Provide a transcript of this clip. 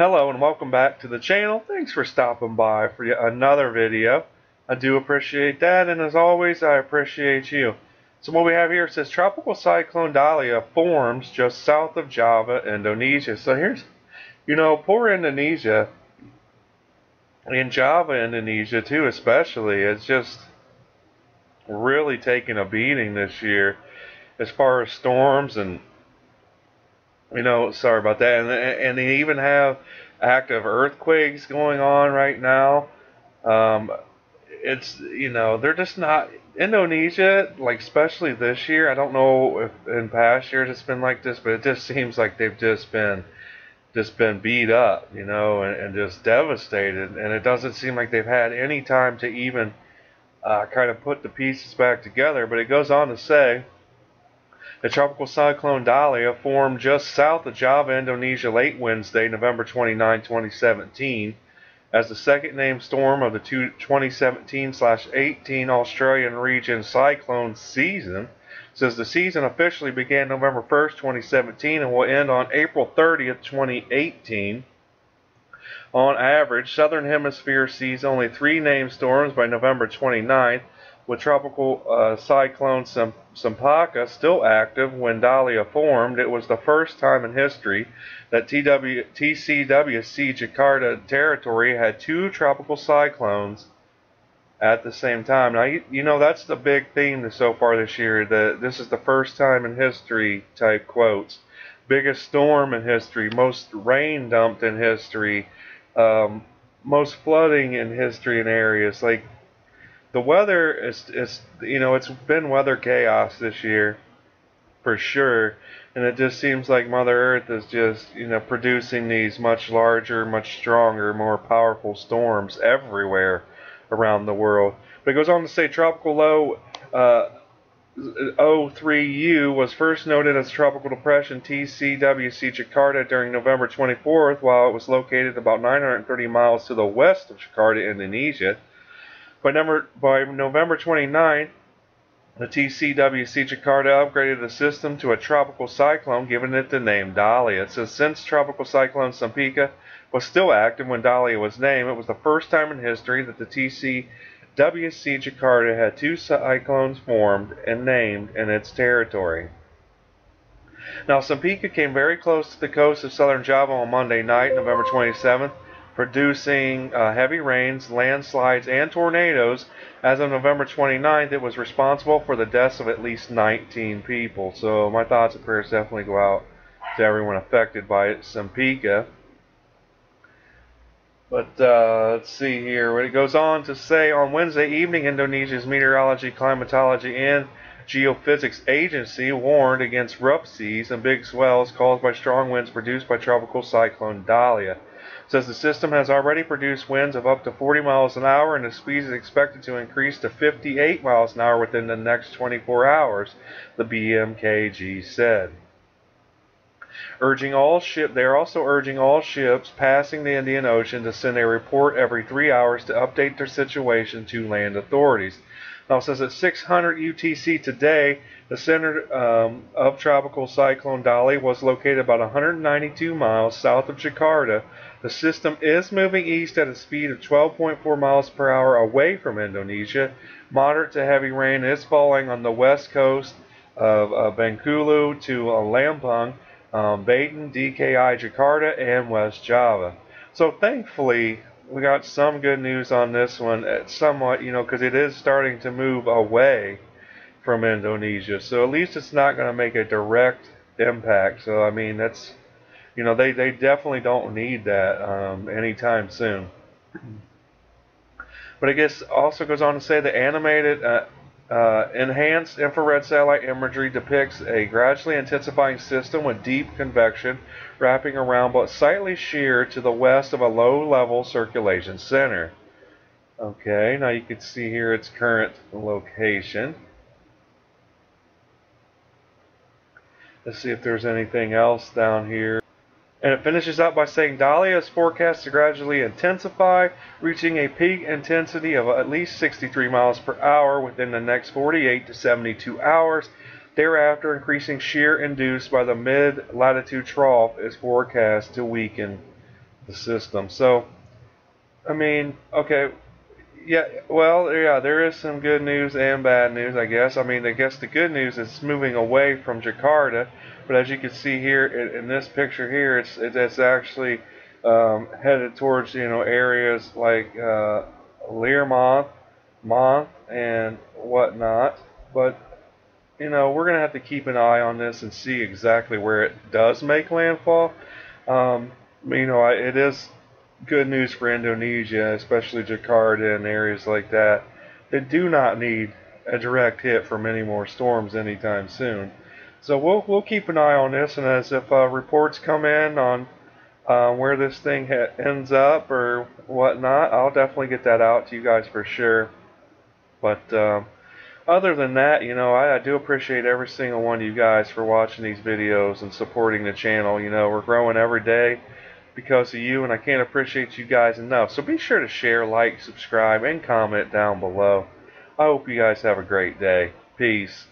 Hello and welcome back to the channel. Thanks for stopping by for yet another video. I do appreciate that, and as always I appreciate you. So what we have here says Tropical Cyclone Dahlia forms just south of Java, Indonesia. So here's, poor Indonesia, and Java, Indonesia too especially. It's just really taking a beating this year as far as storms and sorry about that. And they even have active earthquakes going on right now. They're just not Indonesia, like especially this year. I don't know if in past years it's been like this, but it just seems like they've just been beat up, and just devastated. And it doesn't seem like they've had any time to even kind of put the pieces back together. But it goes on to say, the Tropical Cyclone Dahlia formed just south of Java, Indonesia late Wednesday, November 29, 2017, as the second named storm of the 2017/18 Australian region cyclone season. It says the season officially began November 1st, 2017 and will end on April 30th, 2018. On average, Southern Hemisphere sees only 3 named storms by November 29th, with Tropical Cyclone Cempaka still active when Dahlia formed. It was the first time in history that TCWC Jakarta territory had 2 tropical cyclones at the same time. Now, that's the big theme so far this year, that this is the first time in history, type quotes. Biggest storm in history, most rain dumped in history, most flooding in history in areas. Like, the weather is it's been weather chaos this year for sure, and it just seems like Mother Earth is just producing these much larger, much stronger, more powerful storms everywhere around the world. But it goes on to say tropical low 03U was first noted as tropical depression TCWC Jakarta during November 24th, while it was located about 930 miles to the west of Jakarta, Indonesia. By November 29th, the TCWC Jakarta upgraded the system to a tropical cyclone, giving it the name Dahlia. It says since Tropical Cyclone Cempaka was still active when Dahlia was named, it was the first time in history that the TCWC Jakarta had 2 cyclones formed and named in its territory. Now, Cempaka came very close to the coast of southern Java on Monday night, November 27th, producing heavy rains, landslides, and tornadoes. As of November 29th, it was responsible for the deaths of at least 19 people. So my thoughts and prayers definitely go out to everyone affected by it, Cempaka. But let's see here. It goes on to say, on Wednesday evening, Indonesia's Meteorology, Climatology, and Geophysics Agency warned against rough seas and big swells caused by strong winds produced by Tropical Cyclone Dahlia. Says the system has already produced winds of up to 40 miles an hour, and the speed is expected to increase to 58 miles an hour within the next 24 hours, the BMKG said. They are also urging all ships passing the Indian Ocean to send a report every 3 hours to update their situation to land authorities. Now, it says at 600 UTC today, the center of Tropical Cyclone Dahlia was located about 192 miles south of Jakarta. The system is moving east at a speed of 12.4 miles per hour away from Indonesia. Moderate to heavy rain is falling on the west coast of Bengkulu to Lampung, Baton, DKI, Jakarta, and West Java. So thankfully, we got some good news on this one, somewhat, because it is starting to move away from Indonesia. So at least it's not going to make a direct impact. So I mean, that's, they definitely don't need that anytime soon. But I guess also goes on to say the animated enhanced infrared satellite imagery depicts a gradually intensifying system with deep convection wrapping around but slightly sheer to the west of a low-level circulation center. Okay, now you can see here its current location. Let's see if there's anything else down here. And it finishes up by saying Dahlia is forecast to gradually intensify, reaching a peak intensity of at least 63 miles per hour within the next 48 to 72 hours. Thereafter, increasing shear induced by the mid-latitude trough is forecast to weaken the system. So, I mean, okay, yeah, well, yeah, there is some good news and bad news, I guess. I mean, I guess the good news is moving away from Jakarta, but as you can see here in this picture here, it's actually headed towards areas like Learmonth, Month, and whatnot. But we're gonna have to keep an eye on this and see exactly where it does make landfall. Um, it is good news for Indonesia, especially Jakarta and areas like that. They do not need a direct hit from any more storms anytime soon. So we'll keep an eye on this, and as if reports come in on where this thing ends up or whatnot, I'll definitely get that out to you guys for sure. But other than that, I do appreciate every single one of you guys for watching these videos and supporting the channel. We're growing every day because of you, and I can't appreciate you guys enough. So be sure to share, like, subscribe, and comment down below. I hope you guys have a great day. Peace.